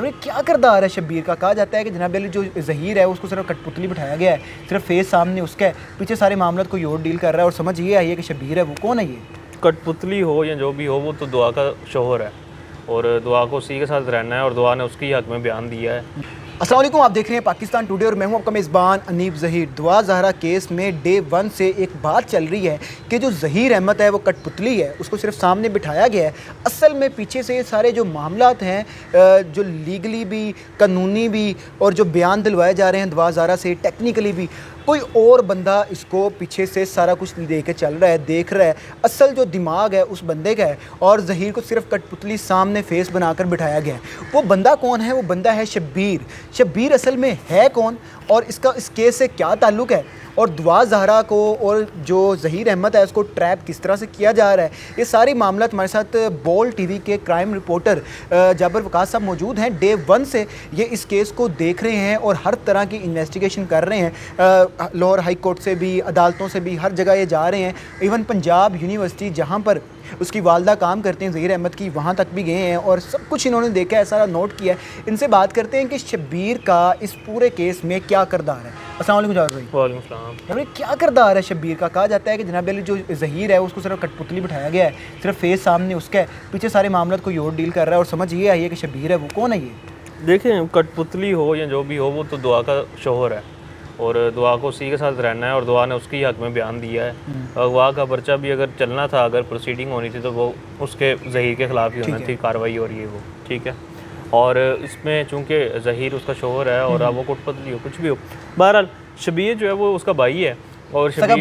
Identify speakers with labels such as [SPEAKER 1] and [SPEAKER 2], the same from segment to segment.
[SPEAKER 1] अरे क्या किरदार है शब्बीर का। कहा जाता है कि जनाब अली जो ज़हीर है उसको सिर्फ कठपुतली बिठाया गया है, सिर्फ फेस सामने उसका है, पीछे सारे मामला कोई और डील कर रहा है। और समझ ये आई है कि शब्बीर है, वो कौन है ये?
[SPEAKER 2] कठपुतली हो या जो भी हो, वो तो दुआ का शोहर है और दुआ को उसी के साथ रहना है और दुआ ने उसकी हक में बयान दिया है।
[SPEAKER 1] अस्सलाम वालेकुम, आप देख रहे हैं पाकिस्तान टुडे और मैं हूं आपका मेज़बान अनीब ज़हीर। दुआ ज़हरा केस में डे 1 से एक बात चल रही है कि जो ज़हीर अहमद है वो कठपुतली है, उसको सिर्फ सामने बिठाया गया है। असल में पीछे से सारे जो मामलात हैं, जो लीगली भी, कानूनी भी, और जो बयान दिलवाए जा रहे हैं दुआ ज़हरा से, टेक्निकली भी कोई और बंदा इसको पीछे से सारा कुछ दे के चल रहा है, देख रहा है। असल जो दिमाग है उस बंदे का है और ज़हीर को सिर्फ कठपुतली सामने फेस बनाकर बिठाया गया है। वो बंदा कौन है? वो बंदा है शब्बीर। शब्बीर असल में है कौन और इसका इस केस से क्या ताल्लुक़ है, और दुआ ज़हरा को और जो ज़हीर अहमद है उसको ट्रैप किस तरह से किया जा रहा है, ये सारी मामला हमारे साथ बोल टीवी के क्राइम रिपोर्टर जाबर वकास साहब मौजूद हैं। डे 1 से ये इस केस को देख रहे हैं और हर तरह की इन्वेस्टिगेशन कर रहे हैं। लाहौर हाई कोर्ट से भी, अदालतों से भी, हर जगह ये जा रहे हैं। इवन पंजाब यूनिवर्सिटी जहाँ पर उसकी वालदा काम करते हैं ज़हीर अहमद की, वहाँ तक भी गए हैं और सब कुछ इन्होंने देखा है, सारा नोट किया है। इनसे बात करते हैं कि शब्बीर का इस पूरे केस में क्या किरदार है। अस्सलाम वालेकुम जावेद भाई।
[SPEAKER 2] वालेकुम सलाम।
[SPEAKER 1] अरे क्या किरदार है शब्बीर का। कहा जाता है कि जनाब अली जो ज़हीर है उसको सिर्फ कठपुतली बिठाया गया है, सिर्फ फेस सामने उसका है, पीछे सारे मामला कोई और डील कर रहा है। और समझ ये आई है कि शब्बीर है, वो कौन है ये?
[SPEAKER 2] देखें, कठपुतली हो या जो भी हो, वो तो दुआ का शोहर है और दुआ को उसी के साथ रहना है और दुआ ने उसकी हक में बयान दिया है। अगवा का पर्चा भी अगर चलना था, अगर प्रोसीडिंग होनी थी, तो वो उसके ज़हीर के ख़िलाफ़ ही होना थी कार्रवाई, और ये वो ठीक है। और इसमें चूँकि ज़हीर उसका शोहर है और अब वो कठपुतली हो, कुछ भी हो, बहरहाल शब्बीर जो है वो उसका भाई है और सगा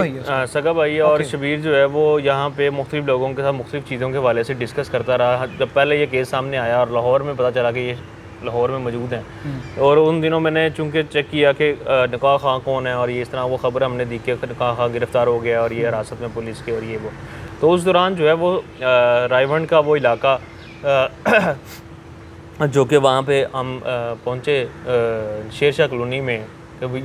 [SPEAKER 2] भाई है। और शब्बीर जो है वो यहाँ पे मुख्तलिफ लोगों के साथ मुख्तलिफ चीज़ों के हवाले से डिस्कस करता रहा। जब पहले ये केस सामने आया और लाहौर में पता चला कि ये लाहौर में मौजूद हैं, और उन दिनों मैंने चूँकि चेक किया कि निकाह खां कौन है, और ये इस तरह वो ख़बर हमने दी कि निकाह खां गिरफ़्तार हो गया और ये हिरासत में पुलिस के, और ये वो। तो उस दौरान जो है वो रायवंड का वो इलाका जो कि वहाँ पे हम पहुँचे शेरशाह कॉलोनी में,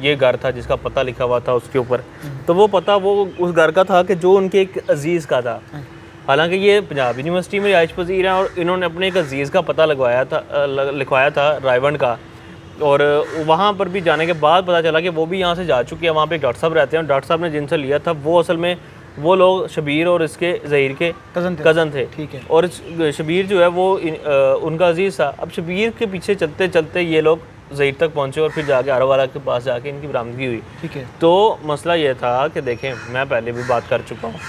[SPEAKER 2] ये घर था जिसका पता लिखा हुआ था उसके ऊपर। तो वो पता वो उस घर का था कि जो उनके एक अजीज़ का था। हालांकि ये पंजाब यूनिवर्सिटी में रिहाइश पजीर हैं और इन्होंने अपने एक अजीज़ का पता लिखवाया था रायवंड का। और वहाँ पर भी जाने के बाद पता चला कि वो भी यहाँ से जा चुके हैं। वहाँ पे एक डॉक्टर साहब रहते हैं, डॉक्टर साहब ने जिनसे लिया था वो असल में वो लोग शब्बीर और इसके ज़हीर के कज़न थे।
[SPEAKER 1] ठीक है।
[SPEAKER 2] और शब्बीर जो है वो उनका अजीज़ था। अब शब्बीर के पीछे चलते चलते ये लोग ज़हीर तक पहुँचे और फिर जाके आरोवाला के पास जाके इनकी बरामदगी हुई।
[SPEAKER 1] ठीक है।
[SPEAKER 2] तो मसला ये था कि देखें, मैं पहले भी बात कर चुका हूँ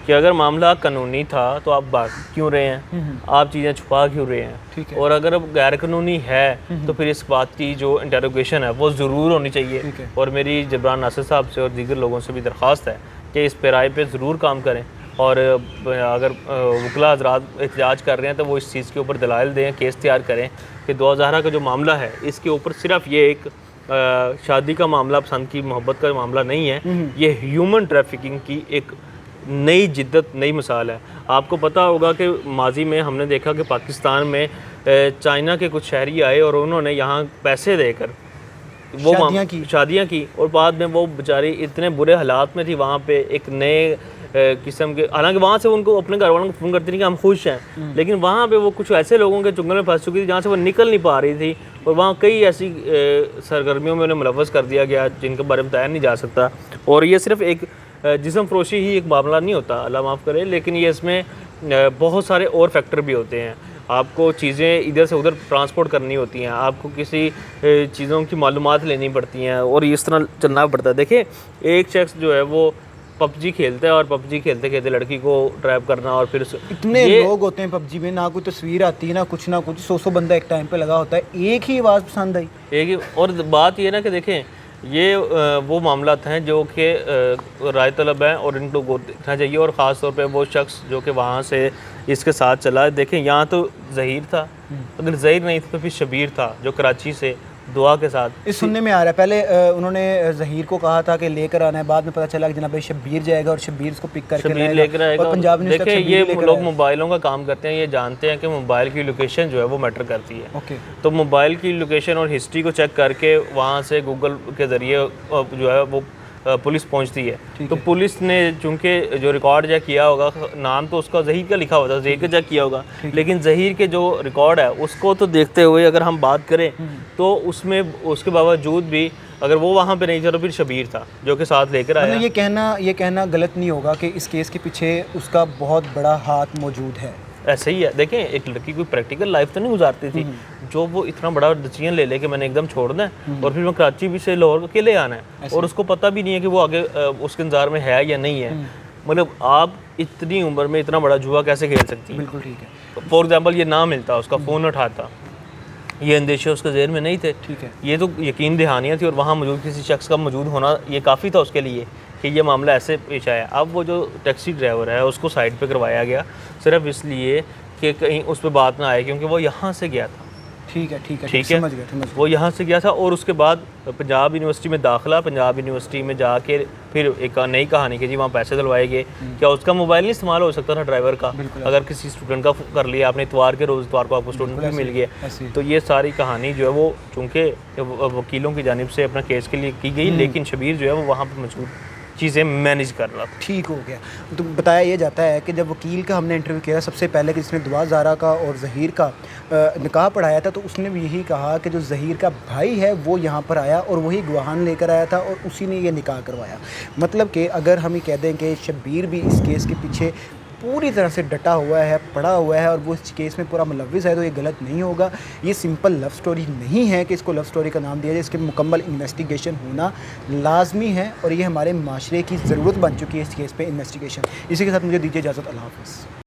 [SPEAKER 2] कि अगर मामला कानूनी था तो आप बात क्यों रहे हैं, आप चीज़ें छुपा क्यों रहे हैं।
[SPEAKER 1] ठीक है।
[SPEAKER 2] और अगर अब गैर कानूनी है तो फिर इस बात की जो इंटरोगेशन है वो ज़रूर होनी चाहिए। और मेरी जबरान नासिर साहब से और दीगर लोगों से भी दरख्वास्त है कि इस पे राय पे ज़रूर काम करें। और अगर वकला हज़रात एहतजाज कर रहे हैं तो वो इस चीज़ के ऊपर दलाइल दें, केस तैयार करें कि दुआ ज़हरा का जो मामला है इसके ऊपर सिर्फ ये एक शादी का मामला, पसंद की मोहब्बत का मामला नहीं है, ये ह्यूमन ट्रैफिकिंग की एक नई जिद्दत, नई मिसाल है। आपको पता होगा कि माजी में हमने देखा कि पाकिस्तान में चाइना के कुछ शहरी आए और उन्होंने यहाँ पैसे देकर वो शादियाँ की और बाद में वो बेचारी इतने बुरे हालात में थी वहाँ पे, एक नए किस्म के, हालांकि वहाँ से उनको अपने घर वालों को फ़ोन करती थी कि हम खुश हैं, लेकिन वहाँ पे वो कुछ ऐसे लोगों के चुंगल में फंस चुकी थी जहाँ से वो निकल नहीं पा रही थी। और वहाँ कई ऐसी सरगर्मियों में उन्हें मुलव्वस कर दिया गया जिनके बारे में बताया नहीं जा सकता। और ये सिर्फ एक जिस्म फरोशी ही एक मामला नहीं होता, अल्लाह माफ़ करे, लेकिन ये इसमें बहुत सारे और फैक्टर भी होते हैं। आपको चीज़ें इधर से उधर ट्रांसपोर्ट करनी होती हैं, आपको किसी चीज़ों की मालूमात लेनी पड़ती हैं और इस तरह चलना पड़ता है। देखिए, एक शख्स जो है वो पबजी खेलता है और पबजी खेलते खेलते लड़की को ट्रैप करना, और फिर
[SPEAKER 1] इतने लोग होते हैं पबजी में, ना कोई तस्वीर आती है ना कुछ 100 बंदा एक टाइम पे लगा होता है, एक ही आवाज़ पसंद आई,
[SPEAKER 2] एक ही। और बात ये ना कि देखें, ये वो मामला हैं जो कि राय तलब हैं और इनको देखना चाहिए। और ख़ास तौर पे वो शख्स जो कि वहाँ से इसके साथ चला, देखें यहाँ तो ज़हीर था, अगर ज़हीर नहीं था तो फिर शब्बीर था जो कराची से दुआ के साथ।
[SPEAKER 1] इस सुनने में आ रहा है पहले उन्होंने ज़हीर को कहा था कि लेकर आना है, बाद में पता चला कि जनाब शब्बीर जाएगा और शब्बीर इसको पिक करके
[SPEAKER 2] लेकर आएगा।
[SPEAKER 1] और पंजाब ने
[SPEAKER 2] देखिए, ये लोग मोबाइलों का काम करते हैं, ये जानते हैं कि मोबाइल की लोकेशन जो है वो मैटर करती है।
[SPEAKER 1] ओके।
[SPEAKER 2] तो मोबाइल की लोकेशन और हिस्ट्री को चेक करके वहाँ से गूगल के ज़रिए जो है वो पुलिस पहुंचती है। तो पुलिस ने चूंकि जो रिकॉर्ड चेक किया होगा, नाम तो उसका ज़हीर का लिखा हुआ था, ज़हीर का चेक किया होगा, लेकिन ज़हीर के जो रिकॉर्ड है उसको तो देखते हुए अगर हम बात करें तो उसमें उसके बावजूद भी अगर वो वहाँ पे नहीं था तो फिर शबीर था जो कि साथ लेकर आया।
[SPEAKER 1] मतलब ये कहना गलत नहीं होगा कि इस केस के पीछे उसका बहुत बड़ा हाथ मौजूद है।
[SPEAKER 2] ऐसे ही है, देखें एक लड़की कोई प्रैक्टिकल लाइफ तो नहीं गुजारती थी जो वो इतना बड़ा डिसीजन ले कि मैंने एकदम छोड़ना है और फिर मैं कराची भी से लाहौर अकेले आना है और उसको पता भी नहीं है कि वो आगे उसके इंतजार में है या नहीं है। मतलब आप इतनी उम्र में इतना बड़ा जुआ कैसे खेल सकती हैं?
[SPEAKER 1] बिल्कुल ठीक है।
[SPEAKER 2] फॉर एग्जाम्पल ये ना मिलता, उसका फ़ोन उठाता, ये अंदेशे उसके ज़हन में नहीं थे।
[SPEAKER 1] ठीक है।
[SPEAKER 2] ये तो यकीन दहानियाँ थी और वहाँ मौजूद किसी शख्स का मौजूद होना ये काफ़ी था उसके लिए कि ये मामला ऐसे पेश आया। अब वो जो टैक्सी ड्राइवर है उसको साइड पे करवाया गया सिर्फ इसलिए कि कहीं उस पर बात ना आए, क्योंकि वो यहाँ से गया था।
[SPEAKER 1] ठीक है
[SPEAKER 2] समझ गया। वो यहाँ से गया था और उसके बाद पंजाब यूनिवर्सिटी में दाखिला, पंजाब यूनिवर्सिटी में जाके फिर एक नई कहानी कि जी वहाँ पैसे दिलवाए गए। क्या उसका मोबाइल नहीं इस्तेमाल हो सकता था ड्राइवर का? अगर किसी स्टूडेंट का कर लिया आपने इतवार के रोज़, इतवार को आपको स्टूडेंट भी मिल गया। तो ये सारी कहानी जो है वो चूँकि वकीलों की जानिब से अपना केस के लिए की गई, लेकिन शबीर जो है वो वहाँ पर मौजूद चीज़ें मैनेज कर रहा था।
[SPEAKER 1] ठीक हो गया। तो बताया ये जाता है कि जब वकील का हमने इंटरव्यू किया सबसे पहले कि जिसने दुआ ज़ारा का और ज़हीर का निकाह पढ़ाया था, तो उसने भी यही कहा कि जो ज़हीर का भाई है वो यहाँ पर आया और वही गवाहान लेकर आया था और उसी ने ये निकाह करवाया। मतलब कि अगर हम ये कह दें कि शब्बीर भी इस केस के पीछे पूरी तरह से डटा हुआ है, पड़ा हुआ है और वो इस केस में पूरा मुलव्विस है, तो ये गलत नहीं होगा। ये सिंपल लव स्टोरी नहीं है कि इसको लव स्टोरी का नाम दिया जाए, इसके मुकम्मल इन्वेस्टिगेशन होना लाजमी है और ये हमारे माशरे की ज़रूरत बन चुकी है इस केस पे इन्वेस्टिगेशन। इसी के साथ मुझे दीजिए इजाज़त। अल्लाह हाफ़िज़।